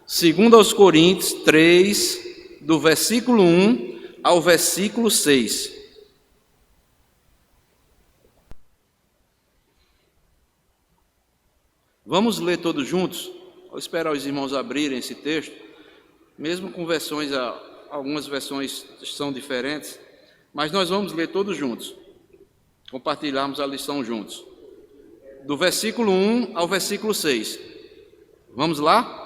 Segundo aos Coríntios 3, do versículo 1 ao versículo 6. Vamos ler todos juntos? Vou esperar os irmãos abrirem esse texto, mesmo com versões, algumas versões são diferentes, mas nós vamos ler todos juntos, compartilharmos a lição juntos, do versículo 1 ao versículo 6. Vamos lá?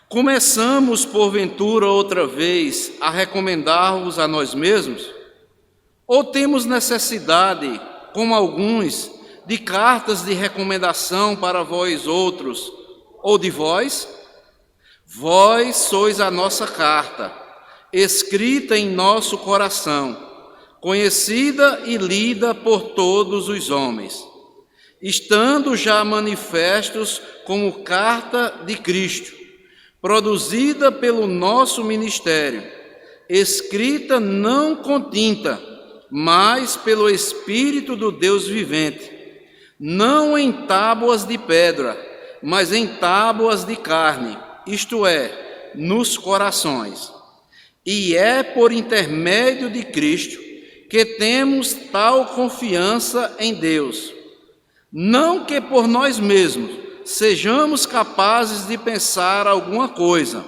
Começamos, porventura, outra vez, a recomendar-vos a nós mesmos? Ou temos necessidade, como alguns, de cartas de recomendação para vós outros, ou de vós? Vós sois a nossa carta, escrita em nosso coração, conhecida e lida por todos os homens, estando já manifestos como carta de Cristo, produzida pelo nosso ministério, escrita não com tinta, mas pelo Espírito do Deus vivente, não em tábuas de pedra, mas em tábuas de carne, isto é, nos corações. E é por intermédio de Cristo que temos tal confiança em Deus. Não que por nós mesmos sejamos capazes de pensar alguma coisa,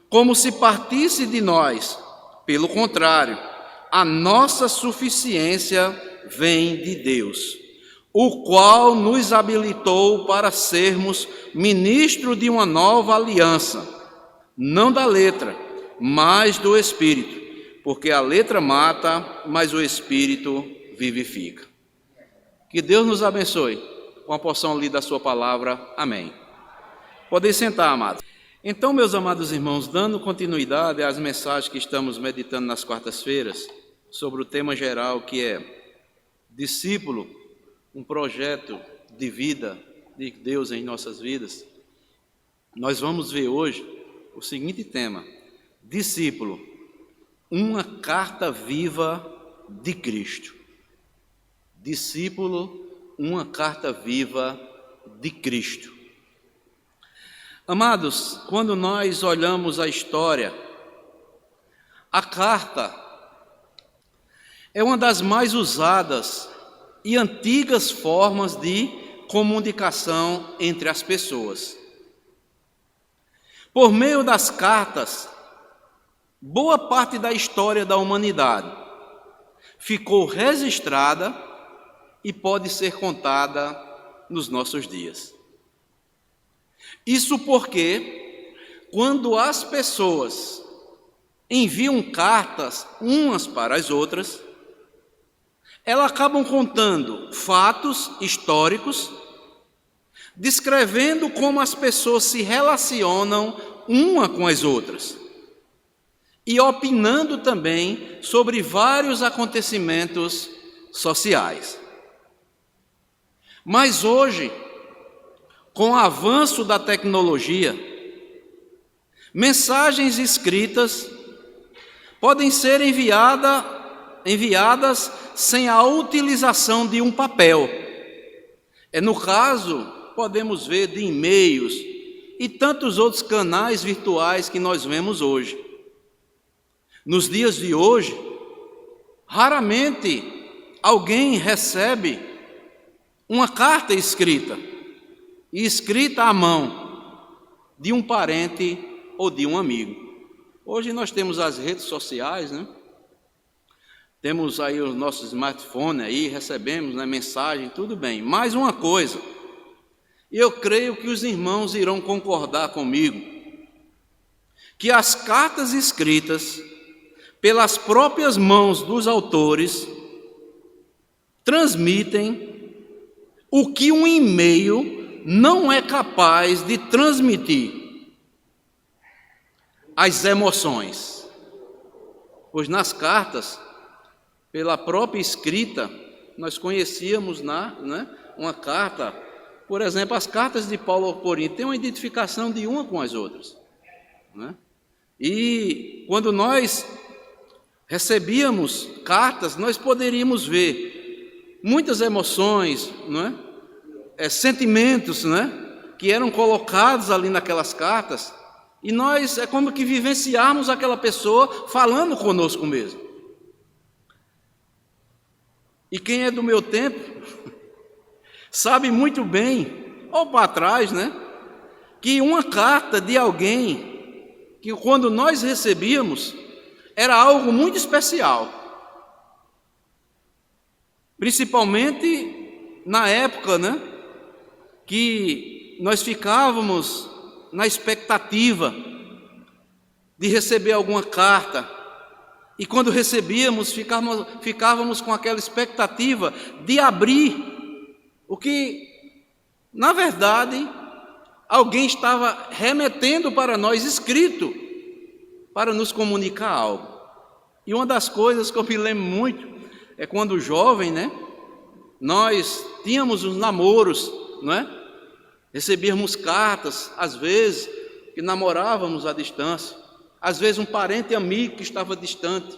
como se partisse de nós. Pelo contrário, a nossa suficiência vem de Deus, o qual nos habilitou para sermos ministros de uma nova aliança, não da letra, mas do Espírito, porque a letra mata, mas o Espírito vivifica. Que Deus nos abençoe com a porção lida da sua palavra. Amém. Podem sentar, amados. Então, meus amados irmãos, dando continuidade às mensagens que estamos meditando nas quartas-feiras, sobre o tema geral que é discípulo, um projeto de vida de Deus em nossas vidas, nós vamos ver hoje o seguinte tema: discípulo, uma carta viva de Cristo. Discípulo, uma carta viva de Cristo. Amados, quando nós olhamos a história, a carta é uma das mais usadas e antigas formas de comunicação entre as pessoas. Por meio das cartas, boa parte da história da humanidade ficou registrada e pode ser contada nos nossos dias. Isso porque, quando as pessoas enviam cartas umas para as outras, elas acabam contando fatos históricos, descrevendo como as pessoas se relacionam uma com as outras e opinando também sobre vários acontecimentos sociais. Mas hoje, com o avanço da tecnologia, mensagens escritas podem ser enviadas sem a utilização de um papel. No caso, podemos ver de e-mails e tantos outros canais virtuais que nós vemos hoje. Nos dias de hoje, raramente alguém recebe uma carta escrita à mão de um parente ou de um amigo. Hoje nós temos as redes sociais, né? Temos aí o nosso smartphone aí, recebemos, né, mensagem, tudo bem. Mais uma coisa, e eu creio que os irmãos irão concordar comigo, que as cartas escritas pelas próprias mãos dos autores transmitem o que um e-mail não é capaz de transmitir: as emoções. Pois nas cartas, pela própria escrita, nós conhecíamos uma carta, por exemplo, as cartas de Paulo ao Corinto têm uma identificação de uma com as outras, né? E quando nós recebíamos cartas, nós poderíamos ver muitas emoções, não é? Sentimentos, né, que eram colocados ali naquelas cartas, E nós é como que vivenciarmos aquela pessoa falando conosco mesmo. E quem é do meu tempo sabe muito bem, ou para trás, né, que uma carta de alguém, que quando nós recebíamos, era algo muito especial. Principalmente na época, né, que nós ficávamos na expectativa de receber alguma carta, e quando recebíamos, ficávamos com aquela expectativa de abrir o que, na verdade, alguém estava remetendo para nós escrito, para nos comunicar algo. E uma das coisas que eu me lembro muito é quando jovem, né, nós tínhamos os namoros, não é? Recebíamos cartas, às vezes, que namorávamos à distância, às vezes um parente amigo que estava distante,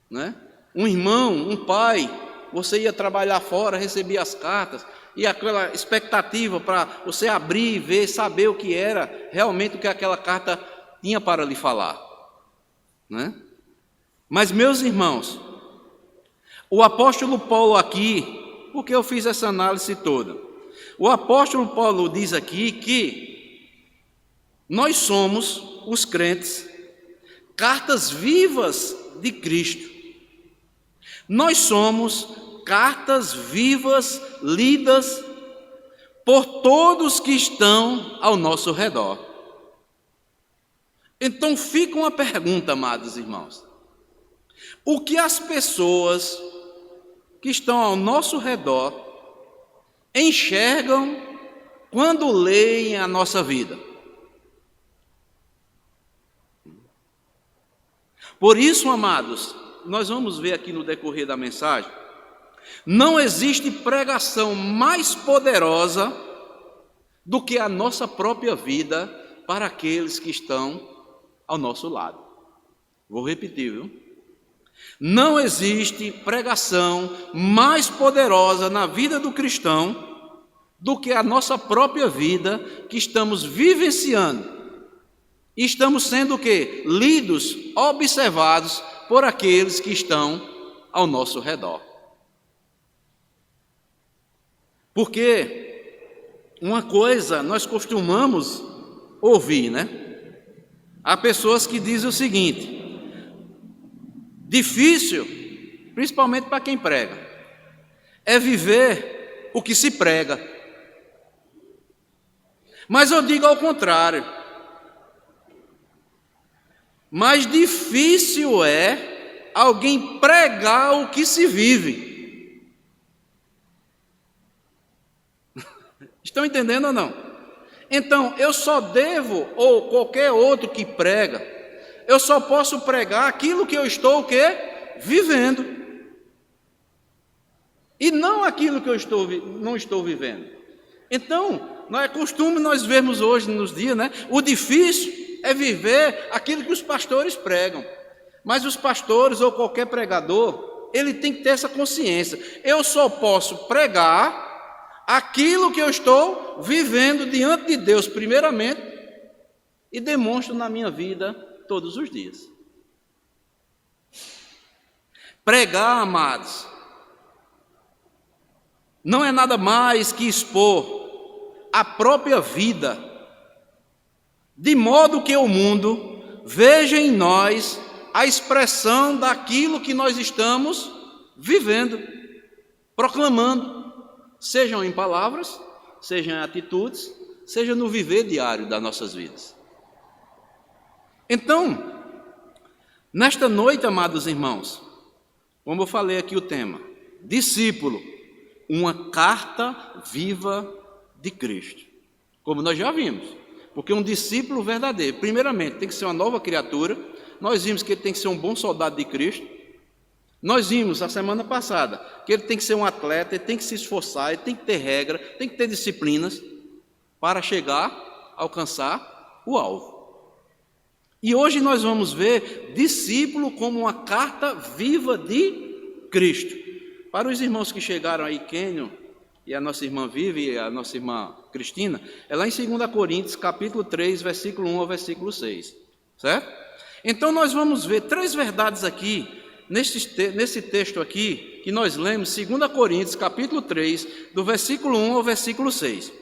né? Um irmão, um pai, você ia trabalhar fora, recebia as cartas, e aquela expectativa para você abrir e ver, saber o que era, realmente o que aquela carta tinha para lhe falar, né? Mas, meus irmãos, o apóstolo Paulo aqui, por que eu fiz essa análise toda? O apóstolo Paulo diz aqui que nós somos, os crentes, cartas vivas de Cristo. Nós somos cartas vivas lidas por todos que estão ao nosso redor. Então fica uma pergunta, amados irmãos. O que as pessoas que estão ao nosso redor enxergam quando leem a nossa vida? Por isso, amados, nós vamos ver aqui no decorrer da mensagem, não existe pregação mais poderosa do que a nossa própria vida para aqueles que estão ao nosso lado. Vou repetir, viu? Não existe pregação mais poderosa na vida do cristão do que a nossa própria vida que estamos vivenciando. E estamos sendo o quê? Lidos, observados por aqueles que estão ao nosso redor. Porque uma coisa nós costumamos ouvir, né? Há pessoas que dizem o seguinte: difícil, principalmente para quem prega, é viver o que se prega. Mas eu digo ao contrário. Mais difícil é alguém pregar o que se vive. Estão entendendo ou não? Então, eu só devo, ou qualquer outro que prega, eu só posso pregar aquilo que eu estou o quê? Vivendo. E não aquilo que eu não estou vivendo. Então, não é costume nós vermos hoje nos dias, né? O difícil é viver aquilo que os pastores pregam. Mas os pastores ou qualquer pregador, ele tem que ter essa consciência. Eu só posso pregar aquilo que eu estou vivendo diante de Deus, primeiramente, e demonstro na minha vida todos os dias. Pregar, amados, não é nada mais que expor a própria vida, de modo que o mundo veja em nós a expressão daquilo que nós estamos vivendo, proclamando, sejam em palavras, sejam em atitudes, seja no viver diário das nossas vidas. Então, nesta noite, amados irmãos, como eu falei aqui o tema, discípulo, uma carta viva de Cristo. Como nós já vimos, porque um discípulo verdadeiro, primeiramente, tem que ser uma nova criatura. Nós vimos que ele tem que ser um bom soldado de Cristo. Nós vimos a semana passada que ele tem que ser um atleta, ele tem que se esforçar, ele tem que ter regra, tem que ter disciplinas para chegar, alcançar o alvo. E hoje nós vamos ver discípulo como uma carta viva de Cristo. Para os irmãos que chegaram aí, Kênio e a nossa irmã Vivi, a nossa irmã Cristina, é lá em 2 Coríntios, capítulo 3, versículo 1 ao versículo 6, certo? Então nós vamos ver 3 verdades aqui, nesse texto aqui, que nós lemos, 2 Coríntios, capítulo 3, do versículo 1 ao versículo 6.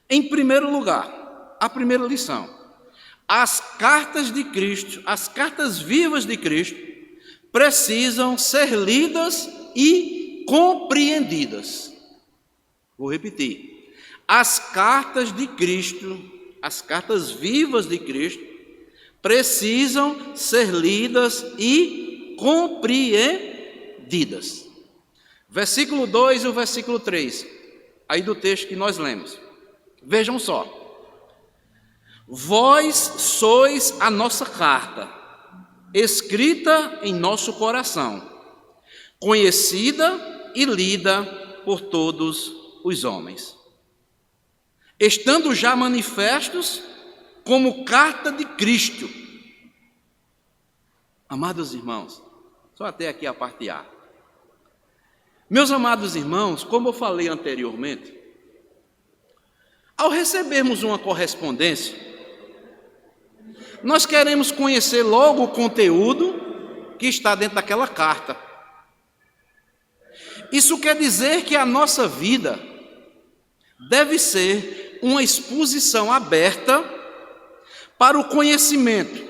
Em primeiro lugar, a primeira lição: as cartas de Cristo, as cartas vivas de Cristo, precisam ser lidas e compreendidas. Vou repetir: as cartas de Cristo, as cartas vivas de Cristo, precisam ser lidas e compreendidas. Versículo 2 e o versículo 3, aí do texto que nós lemos. Vejam só: vós sois a nossa carta, escrita em nosso coração, conhecida e lida por todos os homens, estando já manifestos como carta de Cristo. Amados irmãos, só até aqui a parte A. Meus amados irmãos, como eu falei anteriormente, ao recebermos uma correspondência, nós queremos conhecer logo o conteúdo que está dentro daquela carta. Isso quer dizer que a nossa vida deve ser uma exposição aberta para o conhecimento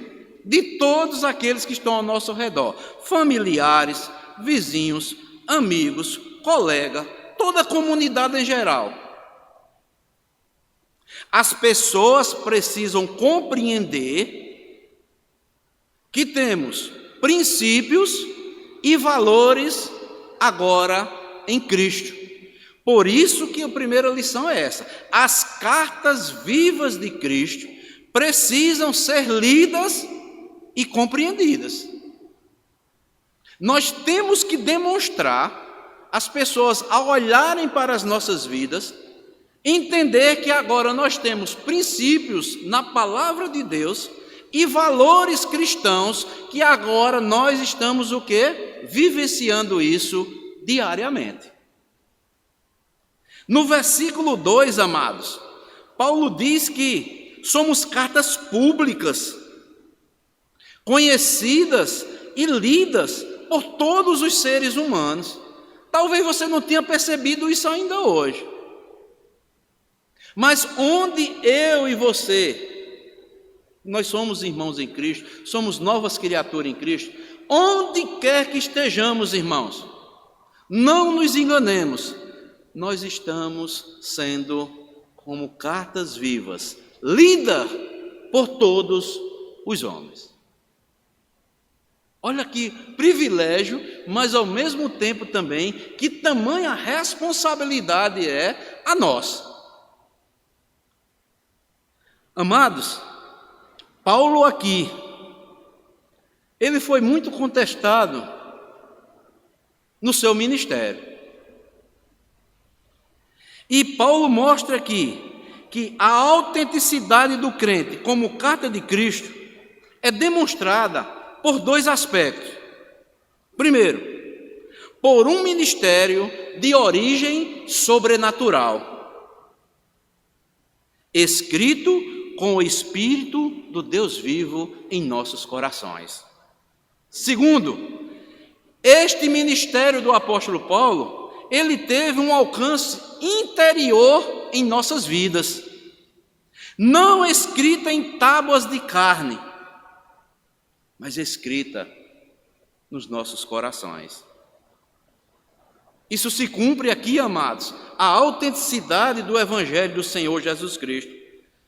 de todos aqueles que estão ao nosso redor, familiares, vizinhos, amigos, colegas, toda a comunidade em geral. As pessoas precisam compreender que temos princípios e valores agora em Cristo. Por isso que a primeira lição é essa: as cartas vivas de Cristo precisam ser lidas e compreendidas. Nós temos que demonstrar às pessoas, ao olharem para as nossas vidas, entender que agora nós temos princípios na palavra de Deus e valores cristãos que agora nós estamos o quê? Vivenciando isso diariamente. No versículo 2, amados, Paulo diz que somos cartas públicas, conhecidas e lidas por todos os seres humanos. Talvez você não tenha percebido isso ainda hoje. Mas onde eu e você, nós somos irmãos em Cristo, somos novas criaturas em Cristo, onde quer que estejamos, irmãos, não nos enganemos, nós estamos sendo como cartas vivas, lidas por todos os homens. Olha que privilégio, mas ao mesmo tempo também, que tamanha responsabilidade é a nossa. Amados, Paulo aqui, ele foi muito contestado no seu ministério. E Paulo mostra aqui que a autenticidade do crente como carta de Cristo é demonstrada por 2 aspectos. Primeiro, por um ministério de origem sobrenatural, escrito com o Espírito do Deus vivo em nossos corações. Segundo, este ministério do apóstolo Paulo, ele teve um alcance interior em nossas vidas, não escrita em tábuas de carne, mas escrita nos nossos corações. Isso se cumpre aqui, amados, a autenticidade do Evangelho do Senhor Jesus Cristo.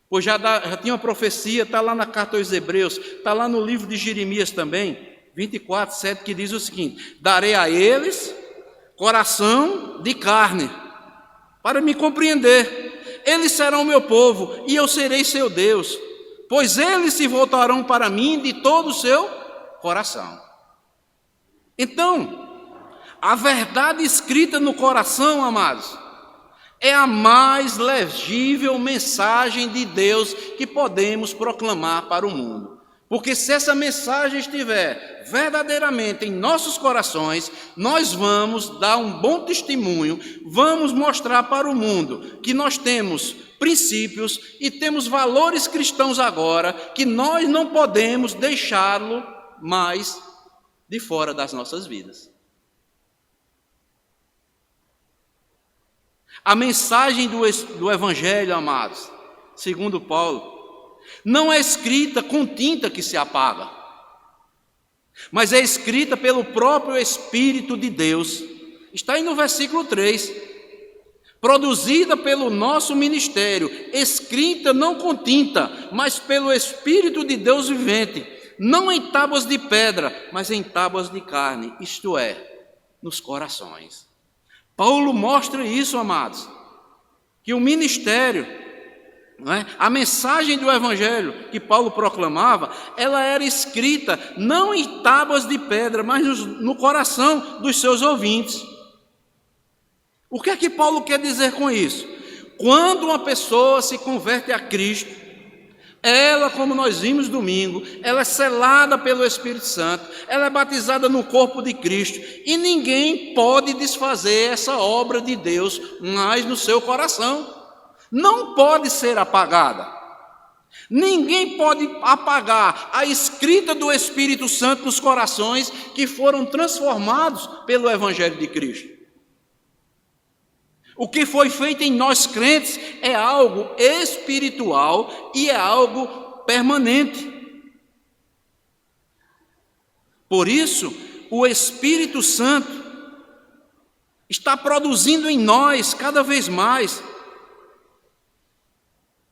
Pois já tinha uma profecia, está lá na carta aos Hebreus, está lá no livro de Jeremias também, 24, 7, que diz o seguinte: darei a eles coração de carne, para me compreender. Eles serão meu povo, e eu serei seu Deus, pois eles se voltarão para mim de todo o seu coração. Então, a verdade escrita no coração, amados, é a mais legível mensagem de Deus que podemos proclamar para o mundo. Porque se essa mensagem estiver verdadeiramente em nossos corações, nós vamos dar um bom testemunho, vamos mostrar para o mundo que nós temos princípios e temos valores cristãos agora, que nós não podemos deixá-lo mais de fora das nossas vidas. A mensagem do Evangelho, amados, segundo Paulo, não é escrita com tinta que se apaga, mas é escrita pelo próprio Espírito de Deus. Está aí no versículo 3. Produzida pelo nosso ministério, escrita não com tinta, mas pelo Espírito de Deus vivente, não em tábuas de pedra, mas em tábuas de carne, isto é, nos corações. Paulo mostra isso, amados, que o ministério, a mensagem do Evangelho que Paulo proclamava, ela era escrita não em tábuas de pedra, mas no coração dos seus ouvintes. O que é que Paulo quer dizer com isso? Quando uma pessoa se converte a Cristo, ela, como nós vimos domingo, ela é selada pelo Espírito Santo, ela é batizada no corpo de Cristo, e ninguém pode desfazer essa obra de Deus mais no seu coração. Não pode ser apagada. Ninguém pode apagar a escrita do Espírito Santo nos corações que foram transformados pelo Evangelho de Cristo. O que foi feito em nós crentes é algo espiritual e é algo permanente. Por isso, o Espírito Santo está produzindo em nós cada vez mais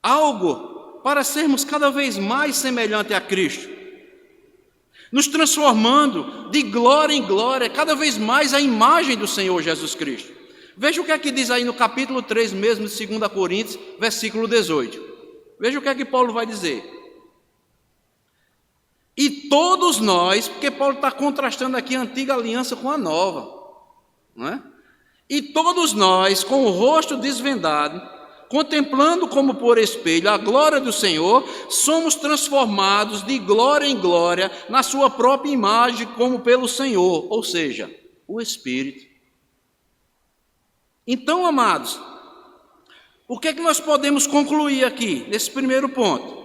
algo para sermos cada vez mais semelhante a Cristo, nos transformando de glória em glória, cada vez mais a imagem do Senhor Jesus Cristo. Veja o que é que diz aí no capítulo 3 mesmo de 2 Coríntios, versículo 18. Veja o que é que Paulo vai dizer. E todos nós, porque Paulo está contrastando aqui a antiga aliança com a nova, não é? E todos nós, com o rosto desvendado, contemplando como por espelho a glória do Senhor, somos transformados de glória em glória na sua própria imagem, como pelo Senhor, ou seja, o Espírito. Então, amados, o que é que nós podemos concluir aqui, nesse primeiro ponto?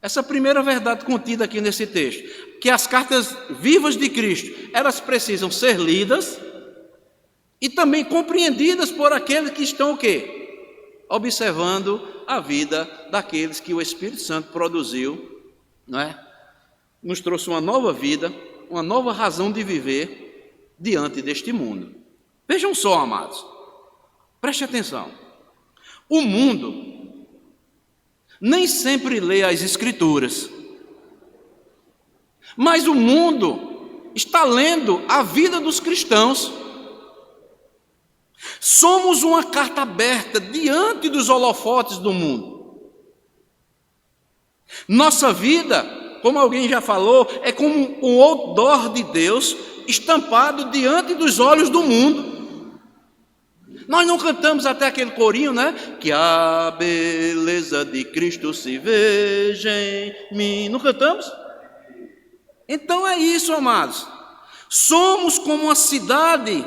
Essa primeira verdade contida aqui nesse texto, que as cartas vivas de Cristo, elas precisam ser lidas e também compreendidas por aqueles que estão o quê? Observando a vida daqueles que o Espírito Santo produziu, não é? Nos trouxe uma nova vida, uma nova razão de viver diante deste mundo. Vejam só, amados, preste atenção. O mundo nem sempre lê as Escrituras, mas o mundo está lendo a vida dos cristãos. Somos uma carta aberta diante dos holofotes do mundo. Nossa vida, como alguém já falou, é como um outdoor de Deus estampado diante dos olhos do mundo. Nós não cantamos até aquele corinho, né? Que a beleza de Cristo se veja em mim. Não cantamos? Então é isso, amados. Somos como uma cidade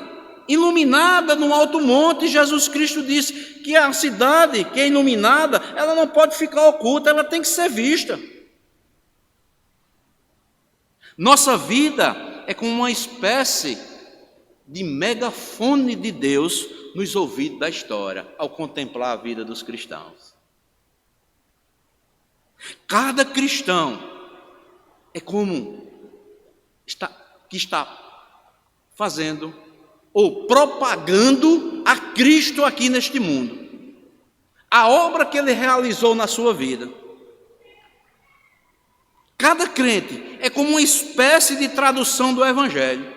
iluminada no alto monte. Jesus Cristo disse que a cidade que é iluminada, ela não pode ficar oculta, ela tem que ser vista. Nossa vida é como uma espécie de megafone de Deus nos ouvidos da história, ao contemplar a vida dos cristãos. Cada cristão é como que está fazendo ou propagando a Cristo aqui neste mundo, a obra que ele realizou na sua vida. Cada crente é como uma espécie de tradução do Evangelho.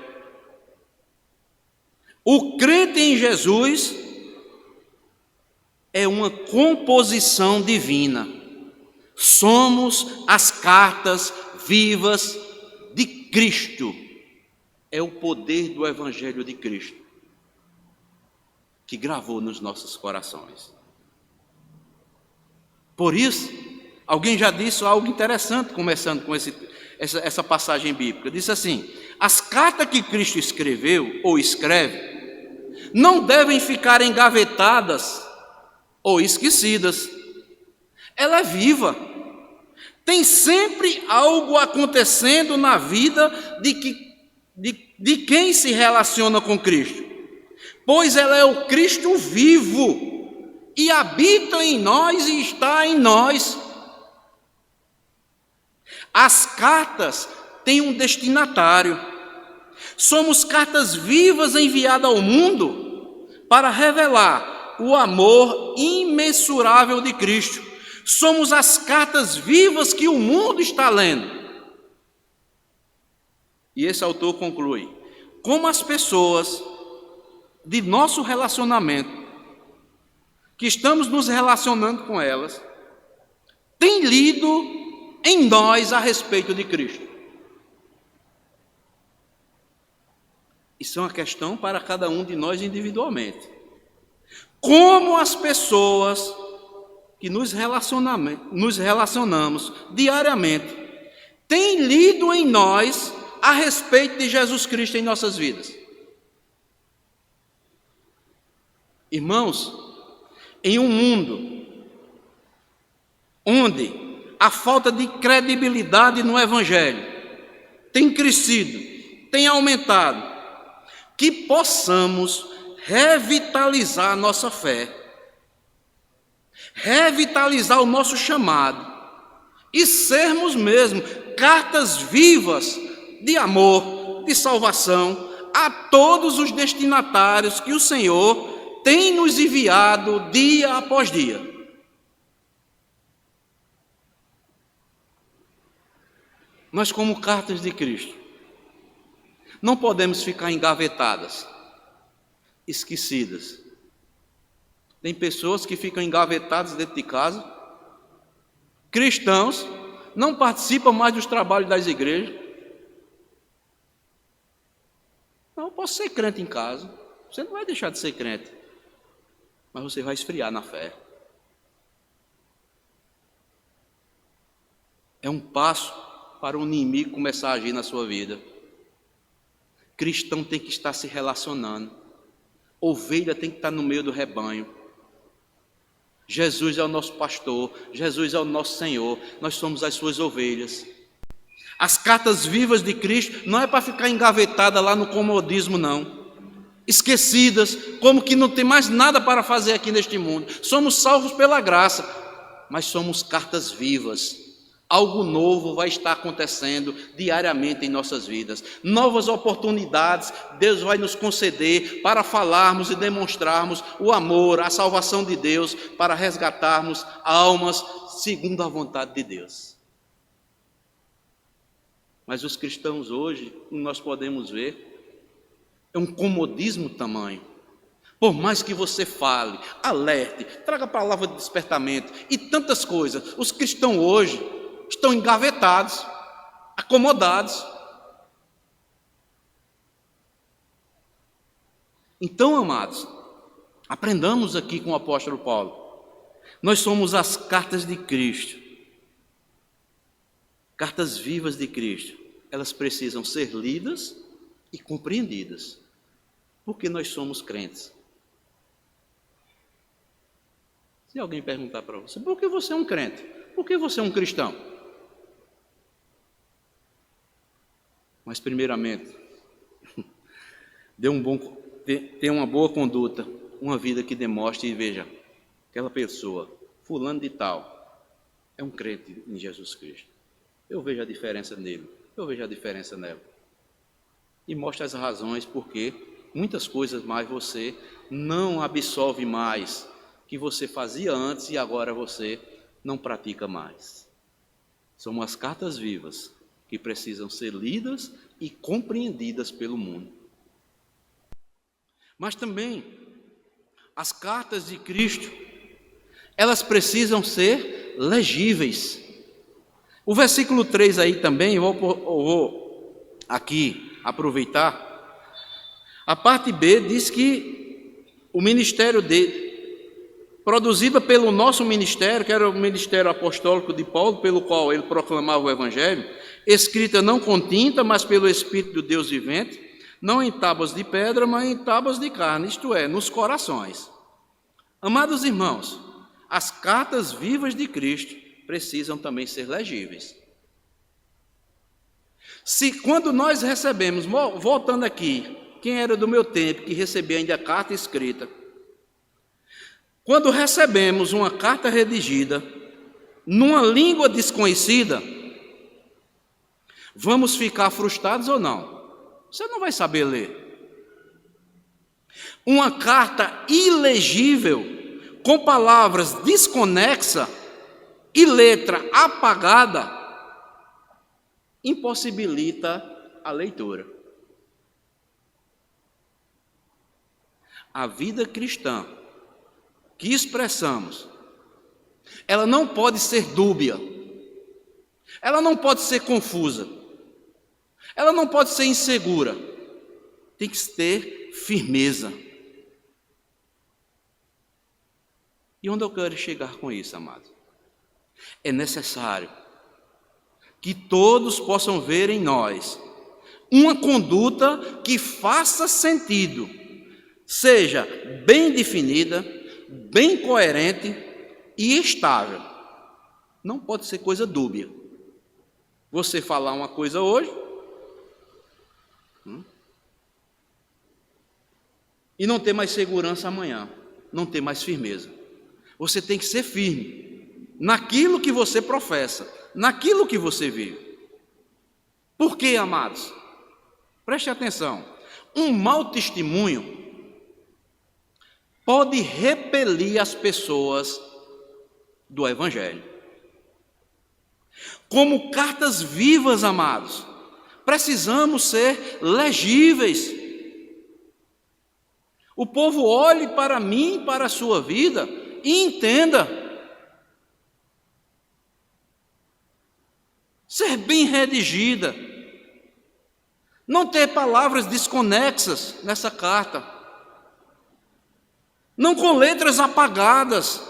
O crente em Jesus é uma composição divina. Somos as cartas vivas de Cristo. É o poder do Evangelho de Cristo que gravou nos nossos corações. Por isso, Alguém já disse algo interessante, começando com essa passagem bíblica. Disse assim: as cartas que Cristo escreveu ou escreve não devem ficar engavetadas ou esquecidas. Ela é viva. Tem sempre algo acontecendo na vida de quem se relaciona com Cristo, pois ela é o Cristo vivo e habita em nós e está em nós. As cartas têm um destinatário. Somos cartas vivas enviadas ao mundo para revelar o amor imensurável de Cristo. Somos as cartas vivas que o mundo está lendo. E esse autor conclui: como as pessoas de nosso relacionamento, que estamos nos relacionando com elas, têm lido em nós a respeito de Cristo. Isso é uma questão para cada um de nós individualmente. Como as pessoas que nos relacionamos diariamente têm lido em nós a respeito de Jesus Cristo em nossas vidas. Irmãos, em um mundo onde a falta de credibilidade no Evangelho tem crescido, tem aumentado, que possamos revitalizar a nossa fé, revitalizar o nosso chamado e sermos mesmo cartas vivas de amor, de salvação a todos os destinatários que o Senhor tem nos enviado dia após dia. Nós, como cartas de Cristo, não podemos ficar engavetadas, esquecidas. Tem pessoas que ficam engavetadas dentro de casa, cristãos, não participam mais dos trabalhos das igrejas. Não, eu posso ser crente em casa, você não vai deixar de ser crente, mas você vai esfriar na fé. É um passo para o inimigo começar a agir na sua vida. Cristão tem que estar se relacionando. Ovelha tem que estar no meio do rebanho. Jesus é o nosso pastor, Jesus é o nosso Senhor, nós somos as suas ovelhas. As cartas vivas de Cristo não é para ficar engavetada lá no comodismo, não. Esquecidas, como que não tem mais nada para fazer aqui neste mundo. Somos salvos pela graça, mas somos cartas vivas. Algo novo vai estar acontecendo diariamente em nossas vidas. Novas oportunidades Deus vai nos conceder para falarmos e demonstrarmos o amor, a salvação de Deus, para resgatarmos almas segundo a vontade de Deus. Mas os cristãos hoje, como nós podemos ver, é um comodismo tamanho. Por mais que você fale, alerte, traga a palavra de despertamento e tantas coisas, os cristãos hoje estão engavetados, acomodados. Então, amados, aprendamos aqui com o apóstolo Paulo. Nós somos as cartas de Cristo, cartas vivas de Cristo. Elas precisam ser lidas e compreendidas, porque nós somos crentes. Se alguém perguntar para você, por que você é um crente? Por que você é um cristão? Mas primeiramente, tenha uma boa conduta, uma vida que demonstre e veja, aquela pessoa, fulano de tal, é um crente em Jesus Cristo. Eu vejo a diferença nele, eu vejo a diferença nela. E mostra as razões porque muitas coisas mais você não absorve mais, que você fazia antes e agora você não pratica mais. São as cartas vivas que precisam ser lidas e compreendidas pelo mundo. Mas também, as cartas de Cristo, elas precisam ser legíveis. O versículo 3 aí também, eu vou aqui aproveitar. A parte B diz que o ministério dele, produzida pelo nosso ministério, que era o ministério apostólico de Paulo, pelo qual ele proclamava o Evangelho, escrita não com tinta, mas pelo Espírito do Deus vivente, não em tábuas de pedra, mas em tábuas de carne, isto é, nos corações. Amados irmãos, as cartas vivas de Cristo precisam também ser legíveis. Se quando nós recebemos, voltando aqui, quem era do meu tempo que recebia ainda a carta escrita, quando recebemos uma carta redigida numa língua desconhecida, vamos ficar frustrados ou não? Você não vai saber ler. Uma carta ilegível, com palavras desconexas e letra apagada, impossibilita a leitura. A vida cristã que expressamos, ela não pode ser dúbia, ela não pode ser confusa, ela não pode ser insegura, tem que ter firmeza. E onde eu quero chegar com isso, amados? É necessário que todos possam ver em nós uma conduta que faça sentido, seja bem definida, bem coerente e estável. Não pode ser coisa dúbia. Você falar uma coisa hoje e não ter mais segurança amanhã, não ter mais firmeza. Você tem que ser firme naquilo que você professa, naquilo que você vive. Por quê, amados? Preste atenção. Um mau testemunho pode repelir as pessoas do Evangelho. Como cartas vivas, amados, precisamos ser legíveis. O povo olhe para mim, para a sua vida e entenda. Ser bem redigida. Não ter palavras desconexas nessa carta. Não com letras apagadas,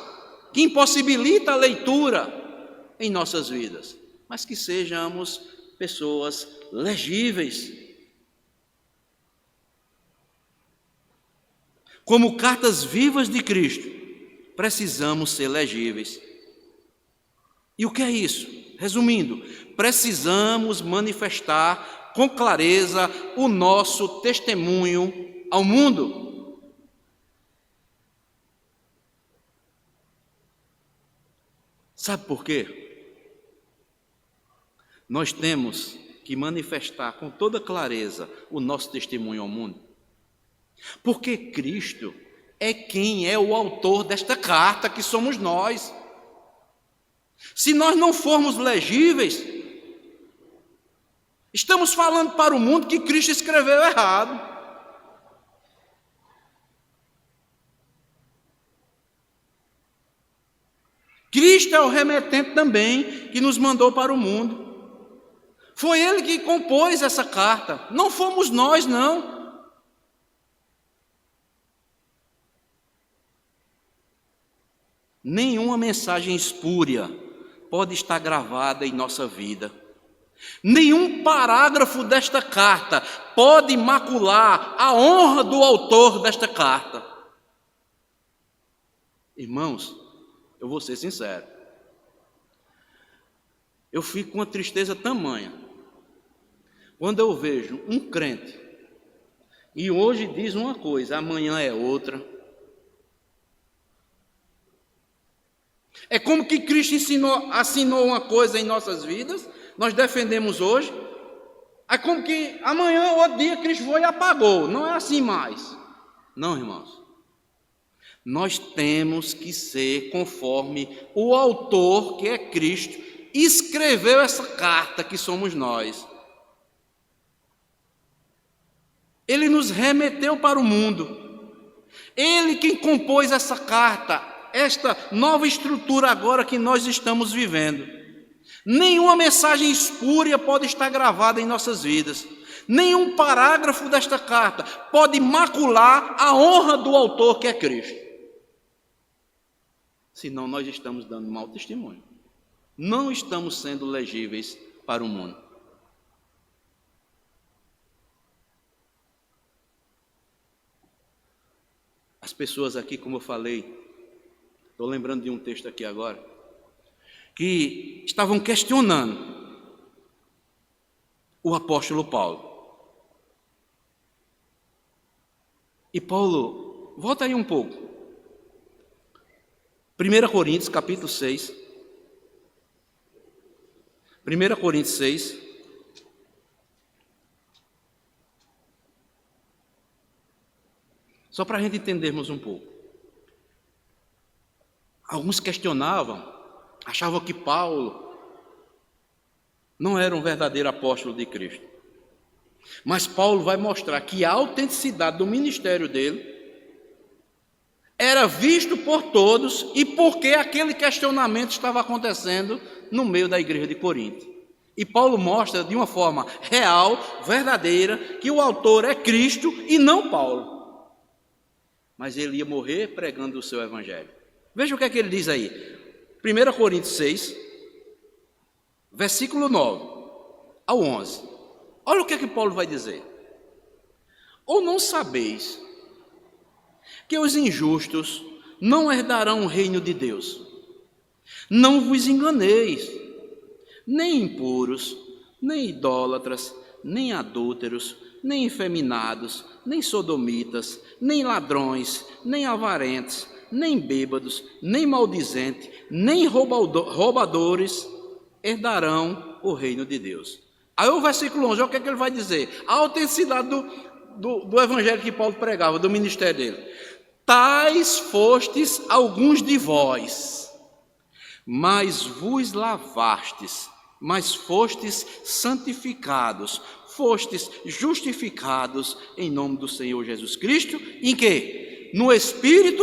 que impossibilita a leitura em nossas vidas, mas que sejamos pessoas legíveis. Como cartas vivas de Cristo, precisamos ser legíveis. E o que é isso? Resumindo, precisamos manifestar com clareza o nosso testemunho ao mundo. Sabe por quê? Nós temos que manifestar com toda clareza o nosso testemunho ao mundo. Porque Cristo é quem é o autor desta carta, que somos nós. Se nós não formos legíveis, estamos falando para o mundo que Cristo escreveu errado. Cristo é o remetente também que nos mandou para o mundo. Foi Ele que compôs essa carta, não fomos nós, não. Nenhuma mensagem espúria pode estar gravada em nossa vida. Nenhum parágrafo desta carta pode macular a honra do autor desta carta. Irmãos, eu vou ser sincero. Eu fico com uma tristeza tamanha quando eu vejo um crente e hoje diz uma coisa, amanhã é outra. É como que Cristo assinou uma coisa em nossas vidas, nós defendemos hoje, é como que amanhã, outro dia, Cristo foi e apagou. Não é assim mais. Não, irmãos. Nós temos que ser conforme o autor, que é Cristo, escreveu essa carta que somos nós. Ele nos remeteu para o mundo. Ele quem compôs essa carta, esta nova estrutura agora que nós estamos vivendo. Nenhuma mensagem espúria pode estar gravada em nossas vidas. Nenhum parágrafo desta carta pode macular a honra do autor, que é Cristo. senão nós estamos dando mau testemunho. Não estamos sendo legíveis para o mundo. As pessoas aqui, como eu falei, estou lembrando de um texto aqui agora, que estavam questionando o apóstolo Paulo. E Paulo, volta aí um pouco. 1 Coríntios, capítulo 6. 1 Coríntios 6. Só para a gente entendermos um pouco. Alguns questionavam, achavam que Paulo não era um verdadeiro apóstolo de Cristo. Mas Paulo vai mostrar que a autenticidade do ministério dele era visto por todos e porque aquele questionamento estava acontecendo no meio da igreja de Corinto. E Paulo mostra de uma forma real, verdadeira, que o autor é Cristo e não Paulo. Mas ele ia morrer pregando o seu evangelho. Veja o que é que ele diz aí. 1 Coríntios 6, versículo 9 ao 11. Olha o que é que Paulo vai dizer. Ou não sabeis que os injustos não herdarão o reino de Deus? Não vos enganeis, nem impuros, nem idólatras, nem adúlteros, nem efeminados, nem sodomitas, nem ladrões, nem avarentos, nem bêbados, nem maldizentes, nem roubadores herdarão o reino de Deus. Aí o versículo 11, olha o que é que ele vai dizer. A autenticidade do evangelho que Paulo pregava, do ministério dele. Tais fostes alguns de vós, mas vos lavastes, mas fostes santificados, fostes justificados em nome do Senhor Jesus Cristo, em quê? No Espírito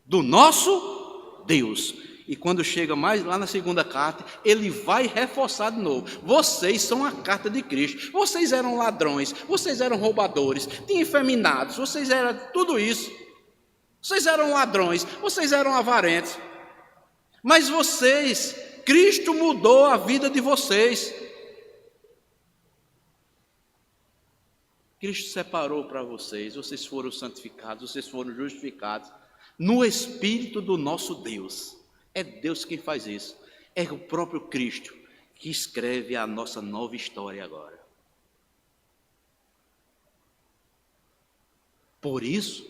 do nosso Deus. E quando chega mais lá na segunda carta, ele vai reforçar de novo. Vocês são a carta de Cristo. Vocês eram ladrões, vocês eram roubadores, tinham efeminados, vocês eram tudo isso. Vocês eram ladrões, vocês eram avarentos. Mas vocês, Cristo mudou a vida de vocês. Cristo separou para vocês, vocês foram santificados, vocês foram justificados no Espírito do nosso Deus. É Deus quem faz isso. É o próprio Cristo que escreve a nossa nova história agora. Por isso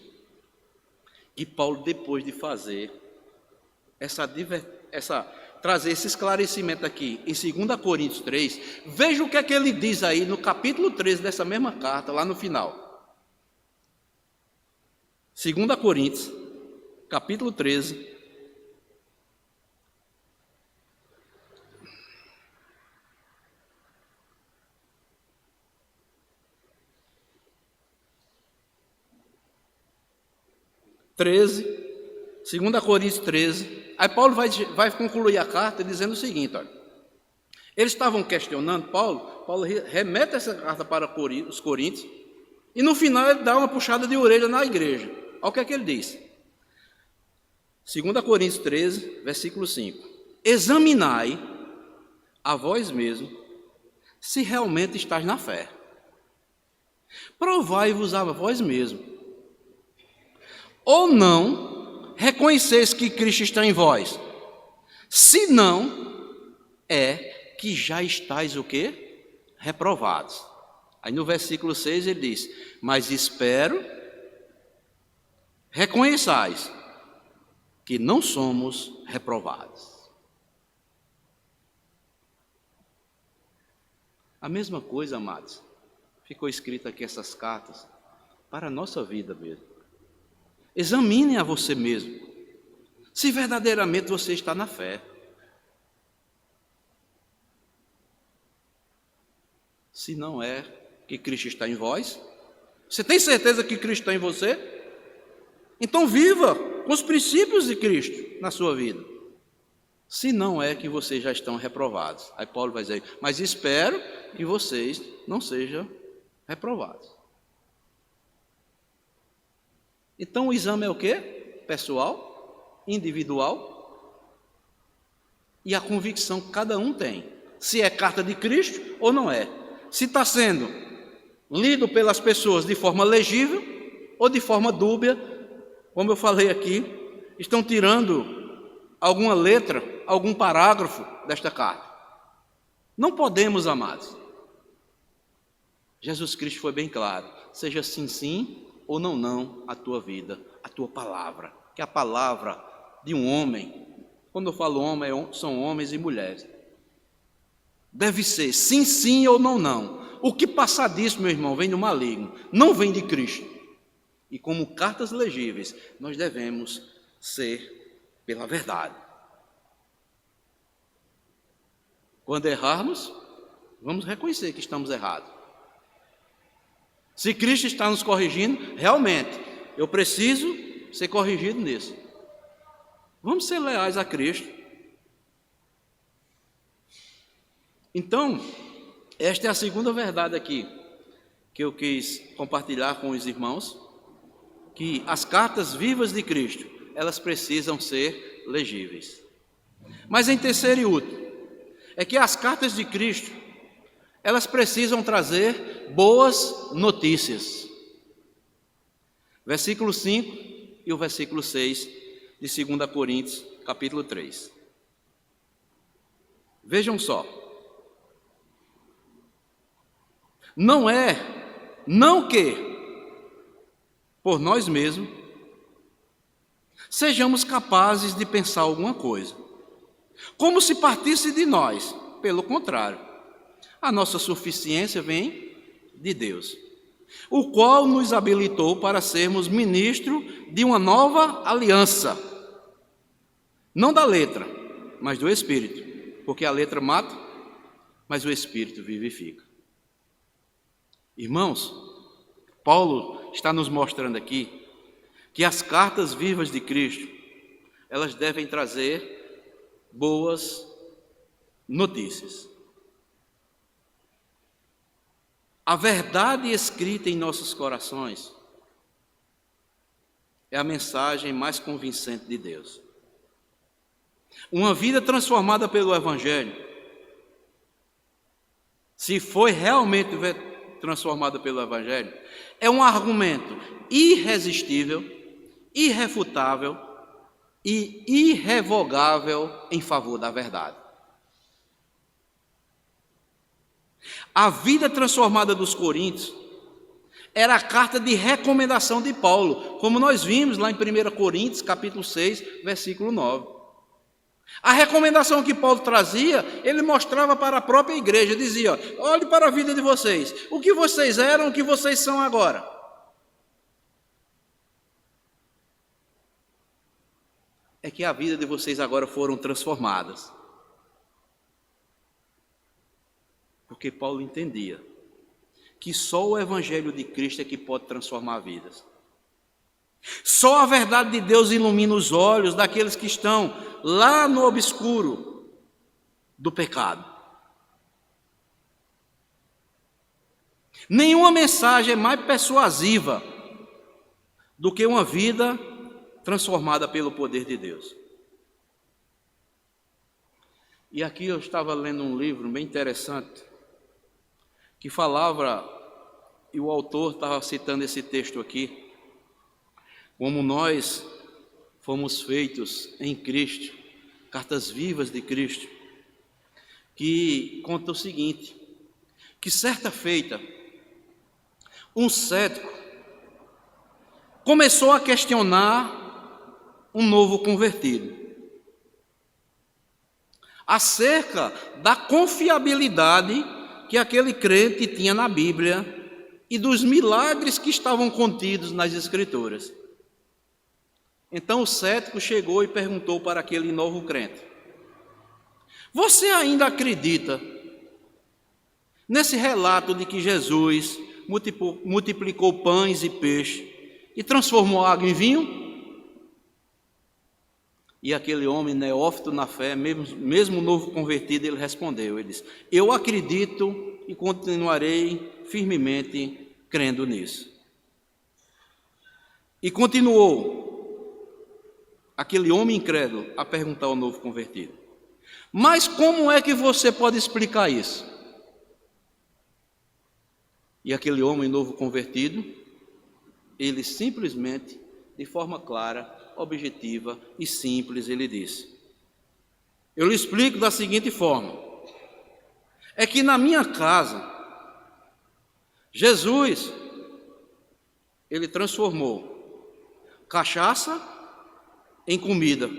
que Paulo, depois de fazer trazer esse esclarecimento aqui em 2 Coríntios 3, veja o que é que ele diz aí no capítulo 13 dessa mesma carta, lá no final. 2 Coríntios, capítulo 13, (13), 2 Coríntios 13. Aí Paulo vai concluir a carta dizendo o seguinte, olha, eles estavam questionando Paulo remete essa carta para os Coríntios, e no final ele dá uma puxada de orelha na igreja. Olha o que é que ele diz. 2 Coríntios 13, versículo 5. Examinai a vós mesmos se realmente estáis na fé. Provai-vos a vós mesmos. Ou não reconheceis que Cristo está em vós? Se não, é que já estáis o quê? Reprovados. Aí no versículo 6 ele diz, mas espero, reconheçais que não somos reprovados. A mesma coisa, amados, ficou escrito aqui essas cartas para a nossa vida mesmo. Examine a você mesmo, se verdadeiramente você está na fé. Se não é que Cristo está em vós, você tem certeza que Cristo está em você? Então viva com os princípios de Cristo na sua vida. Se não é que vocês já estão reprovados. Aí Paulo vai dizer, mas espero que vocês não sejam reprovados. Então o exame é o quê, pessoal? individual e a convicção que cada um tem, se é carta de Cristo ou não é, se está sendo lido pelas pessoas de forma legível ou de forma dúbia, como eu falei aqui, estão tirando alguma letra, algum parágrafo desta carta. Não podemos, amados. Jesus Cristo foi bem claro, seja sim, sim, ou não, não, a tua vida, a tua palavra, que é a palavra de um homem, quando eu falo homem, são homens e mulheres, deve ser sim, sim ou não, não. O que passar disso, meu irmão, vem do maligno, não vem de Cristo. E como cartas legíveis, nós devemos ser pela verdade. Quando errarmos, vamos reconhecer que estamos errados. Se Cristo está nos corrigindo, realmente, eu preciso ser corrigido nisso. Vamos ser leais a Cristo. Então, esta é a segunda verdade aqui que eu quis compartilhar com os irmãos, que as cartas vivas de Cristo, elas precisam ser legíveis. Mas em terceiro e último, é que as cartas de Cristo, elas precisam trazer boas notícias. Versículo 5 e o versículo 6 de 2 Coríntios, capítulo 3. Vejam só. Não que, por nós mesmos, sejamos capazes de pensar alguma coisa, como se partisse de nós. Pelo contrário, a nossa suficiência vem de Deus, o qual nos habilitou para sermos ministros de uma nova aliança, não da letra, mas do Espírito, porque a letra mata, mas o Espírito vivifica. Irmãos, Paulo está nos mostrando aqui que as cartas vivas de Cristo, elas devem trazer boas notícias. A verdade escrita em nossos corações é a mensagem mais convincente de Deus. Uma vida transformada pelo Evangelho, se foi realmente transformada pelo Evangelho, é um argumento irresistível, irrefutável e irrevogável em favor da verdade. A vida transformada dos coríntios era a carta de recomendação de Paulo, como nós vimos lá em 1 Coríntios, capítulo 6, versículo 9. A recomendação que Paulo trazia, ele mostrava para a própria igreja, dizia: olhe para a vida de vocês, o que vocês eram, o que vocês são agora. É que a vida de vocês agora foram transformadas. Porque Paulo entendia que só o Evangelho de Cristo é que pode transformar vidas. Só a verdade de Deus ilumina os olhos daqueles que estão lá no obscuro do pecado. Nenhuma mensagem é mais persuasiva do que uma vida transformada pelo poder de Deus. E aqui eu estava lendo um livro bem interessante, que falava, e o autor estava citando esse texto aqui, como nós fomos feitos em Cristo, cartas vivas de Cristo, que conta o seguinte, que certa feita, um cético começou a questionar um novo convertido, acerca da confiabilidade que aquele crente tinha na Bíblia e dos milagres que estavam contidos nas Escrituras. Então o cético chegou e perguntou para aquele novo crente: você ainda acredita nesse relato de que Jesus multiplicou pães e peixes e transformou água em vinho? E aquele homem neófito na fé, mesmo novo convertido, ele respondeu, ele disse: eu acredito e continuarei firmemente crendo nisso. E continuou: aquele homem incrédulo a perguntar ao novo convertido: mas como é que você pode explicar isso? E aquele homem novo convertido, ele simplesmente, de forma clara, objetiva e simples, ele disse: eu lhe explico da seguinte forma: é que na minha casa, Jesus, ele transformou cachaça em comida.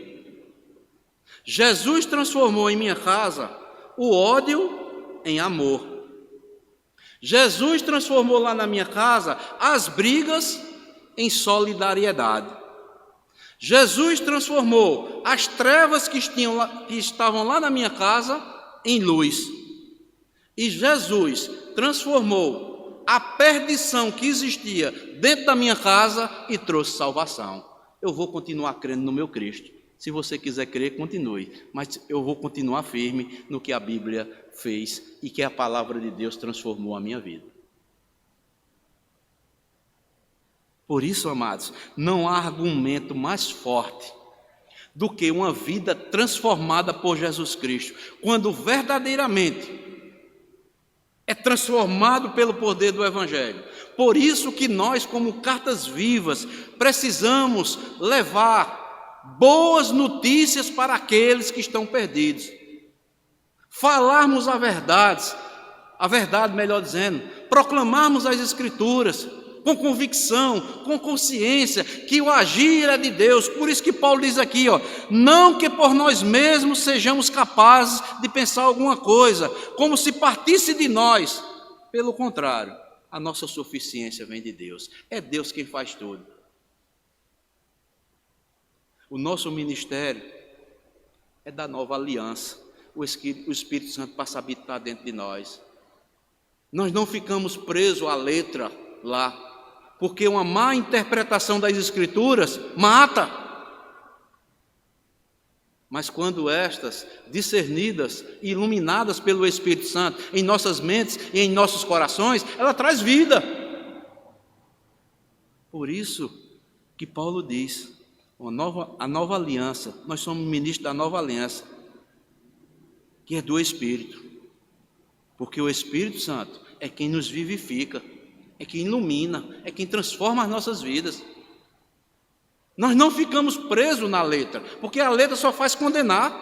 Jesus transformou em minha casa o ódio em amor. Jesus transformou lá na minha casa as brigas em solidariedade. Jesus transformou as trevas que estavam lá na minha casa em luz. E Jesus transformou a perdição que existia dentro da minha casa e trouxe salvação. Eu vou continuar crendo no meu Cristo. Se você quiser crer, continue. Mas eu vou continuar firme no que a Bíblia fez e que a palavra de Deus transformou a minha vida. Por isso, amados, não há argumento mais forte do que uma vida transformada por Jesus Cristo, quando verdadeiramente é transformado pelo poder do Evangelho. Por isso que nós, como cartas vivas, precisamos levar boas notícias para aqueles que estão perdidos. Falarmos a verdade, melhor dizendo, proclamarmos as Escrituras com convicção, com consciência, que o agir é de Deus. Por isso que Paulo diz aqui, não que por nós mesmos sejamos capazes de pensar alguma coisa, como se partisse de nós. Pelo contrário, a nossa suficiência vem de Deus. É Deus quem faz tudo. O nosso ministério é da nova aliança. O Espírito Santo passa a habitar dentro de nós. Nós não ficamos presos à letra lá, porque uma má interpretação das Escrituras mata. Mas quando estas, discernidas e iluminadas pelo Espírito Santo em nossas mentes e em nossos corações, ela traz vida. Por isso que Paulo diz, a nova aliança, nós somos ministros da nova aliança, que é do Espírito, porque o Espírito Santo é quem nos vivifica, é quem ilumina, é quem transforma as nossas vidas. Nós não ficamos presos na letra, porque a letra só faz condenar.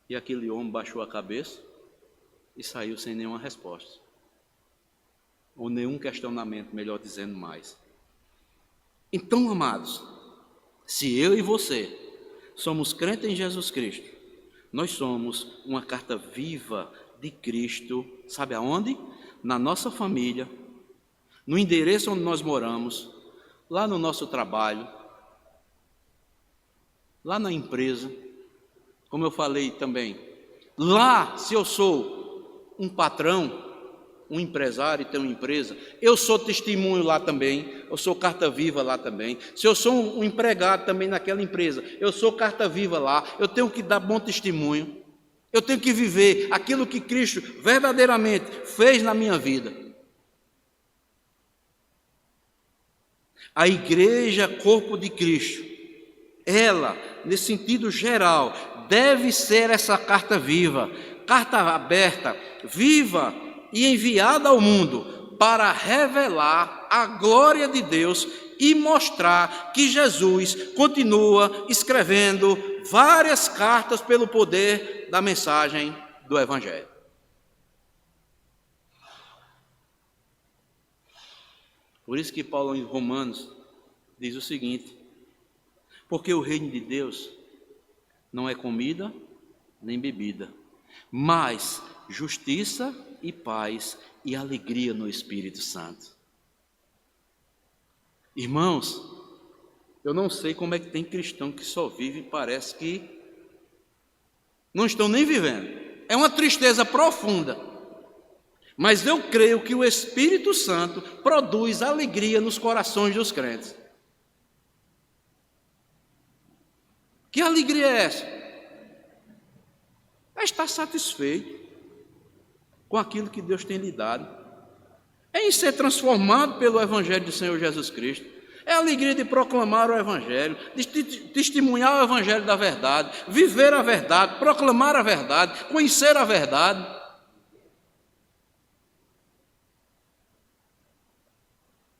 E aquele homem baixou a cabeça e saiu sem nenhuma resposta, ou nenhum questionamento, melhor dizendo mais. Então, amados, se eu e você somos crentes em Jesus Cristo, nós somos uma carta viva de Cristo, sabe aonde? Na nossa família, no endereço onde nós moramos, lá no nosso trabalho, lá na empresa, como eu falei também, lá, se eu sou um patrão, um empresário e tenho uma empresa, eu sou testemunho lá também, eu sou carta viva lá também. Se eu sou um empregado também naquela empresa, eu sou carta viva lá, eu tenho que dar bom testemunho, eu tenho que viver aquilo que Cristo verdadeiramente fez na minha vida. A igreja, corpo de Cristo, ela, nesse sentido geral, deve ser essa carta viva, carta aberta, viva e enviada ao mundo para revelar a glória de Deus e mostrar que Jesus continua escrevendo várias cartas pelo poder da mensagem do Evangelho. Por isso que Paulo em Romanos diz o seguinte: porque o reino de Deus não é comida nem bebida, mas justiça e paz e alegria no Espírito Santo. Irmãos, eu não sei como é que tem cristão que só vive e parece que não estão nem vivendo. É uma tristeza profunda. Mas eu creio que o Espírito Santo produz alegria nos corações dos crentes. Que alegria é essa? É estar satisfeito com aquilo que Deus tem lhe dado, é em ser transformado pelo Evangelho do Senhor Jesus Cristo. É a alegria de proclamar o Evangelho, de testemunhar o Evangelho da verdade, viver a verdade, proclamar a verdade, conhecer a verdade.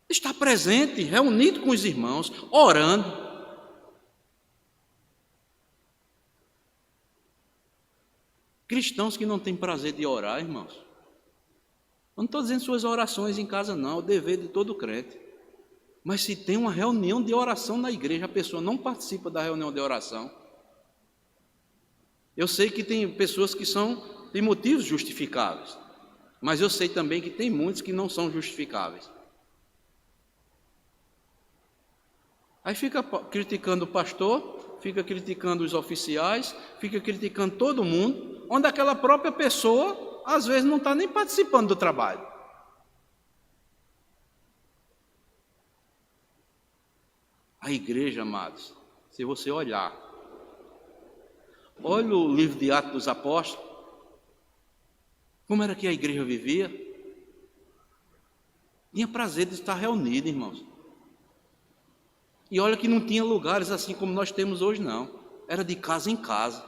Estar presente, reunido com os irmãos, orando. Cristãos que não têm prazer de orar, irmãos. Eu não estou dizendo suas orações em casa, não, é o dever de todo crente. Mas se tem uma reunião de oração na igreja, a pessoa não participa da reunião de oração. Eu sei que tem pessoas que têm motivos justificáveis, mas eu sei também que tem muitos que não são justificáveis. Aí fica criticando o pastor, fica criticando os oficiais, fica criticando todo mundo, onde aquela própria pessoa, às vezes, não está nem participando do trabalho. A igreja, amados, se você olha o livro de Atos dos Apóstolos, como era que a igreja vivia? Tinha prazer de estar reunida, irmãos. E olha que não tinha lugares assim como nós temos hoje, não. Era de casa em casa.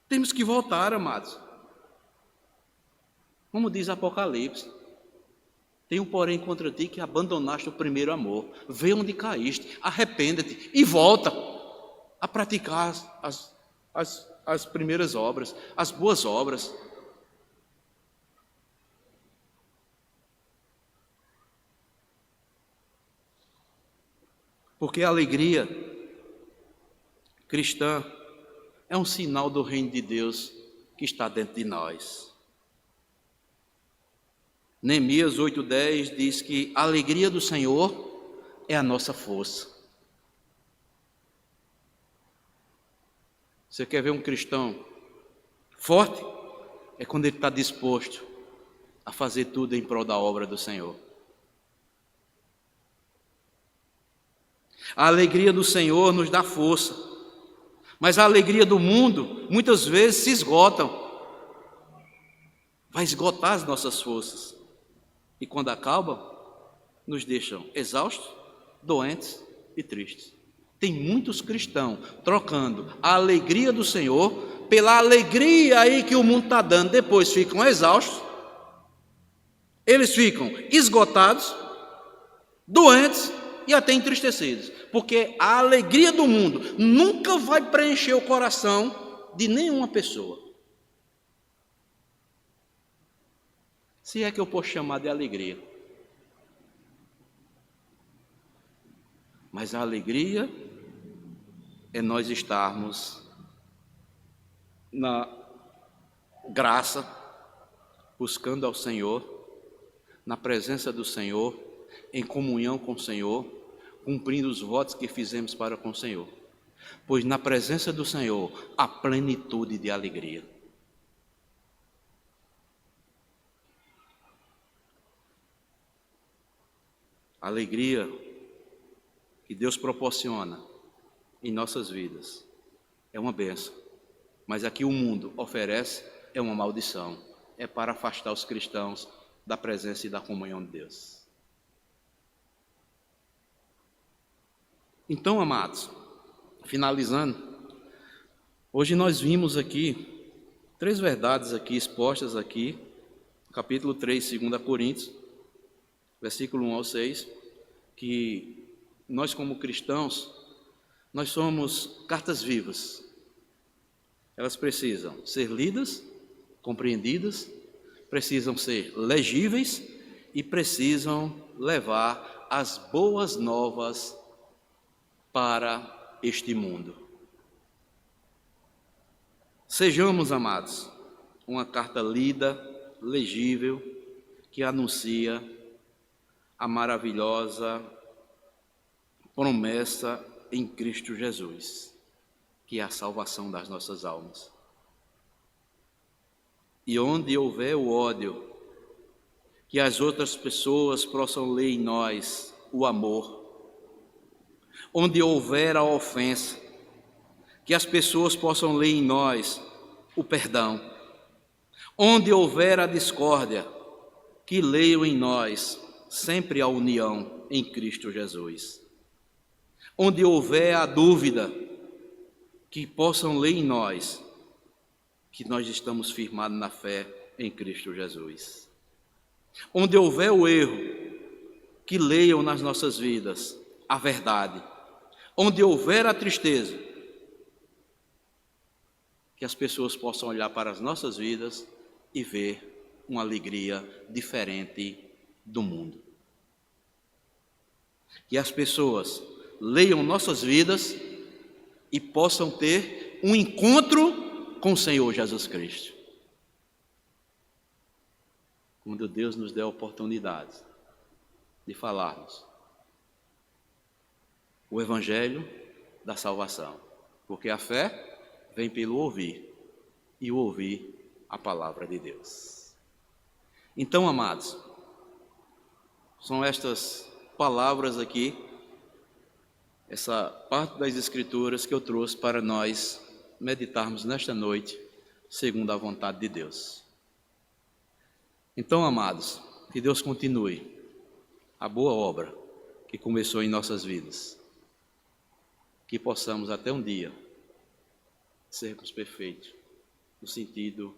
Temos que voltar, amados. Como diz Apocalipse, tenho, porém, contra ti que abandonaste o primeiro amor. Vê onde caíste, arrependa-te e volta a praticar as primeiras obras, as boas obras. Porque a alegria cristã é um sinal do reino de Deus que está dentro de nós. Neemias 8:10 diz que a alegria do Senhor é a nossa força. Você quer ver um cristão forte? É quando ele está disposto a fazer tudo em prol da obra do Senhor. A alegria do Senhor nos dá força, mas a alegria do mundo muitas vezes se esgotam. Vai esgotar as nossas forças. E quando acabam, nos deixam exaustos, doentes e tristes. Tem muitos cristãos trocando a alegria do Senhor pela alegria aí que o mundo está dando. Depois ficam exaustos, eles ficam esgotados, doentes e até entristecidos. Porque a alegria do mundo nunca vai preencher o coração de nenhuma pessoa. Se é que eu posso chamar de alegria. Mas a alegria é nós estarmos na graça, buscando ao Senhor, na presença do Senhor, em comunhão com o Senhor, cumprindo os votos que fizemos para com o Senhor. Pois na presença do Senhor há plenitude de alegria. A alegria que Deus proporciona em nossas vidas é uma bênção, mas a que o mundo oferece é uma maldição, é para afastar os cristãos da presença e da comunhão de Deus. Então, amados, finalizando, hoje nós vimos aqui 3 verdades aqui expostas aqui, capítulo 3, 2 Coríntios, versículo 1 ao 6, que nós como cristãos, nós somos cartas vivas. Elas precisam ser lidas, compreendidas, precisam ser legíveis e precisam levar as boas novas para este mundo. Sejamos, amados, uma carta lida, legível, que anuncia a maravilhosa promessa em Cristo Jesus, que é a salvação das nossas almas. E onde houver o ódio, que as outras pessoas possam ler em nós o amor. Onde houver a ofensa, que as pessoas possam ler em nós o perdão. Onde houver a discórdia, que leiam em nós sempre a união em Cristo Jesus. Onde houver a dúvida, que possam ler em nós que nós estamos firmados na fé em Cristo Jesus. Onde houver o erro, que leiam nas nossas vidas a verdade. Onde houver a tristeza, que as pessoas possam olhar para as nossas vidas e ver uma alegria diferente do mundo. Que as pessoas leiam nossas vidas e possam ter um encontro com o Senhor Jesus Cristo. Quando Deus nos der a oportunidade de falarmos o Evangelho da salvação, porque a fé vem pelo ouvir, e o ouvir a palavra de Deus. Então, amados, são estas palavras aqui, essa parte das Escrituras que eu trouxe para nós meditarmos nesta noite, segundo a vontade de Deus. Então, amados, que Deus continue a boa obra que começou em nossas vidas, que possamos até um dia sermos perfeitos, no sentido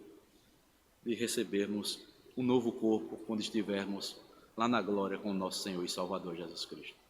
de recebermos um novo corpo quando estivermos lá na glória com o nosso Senhor e Salvador Jesus Cristo.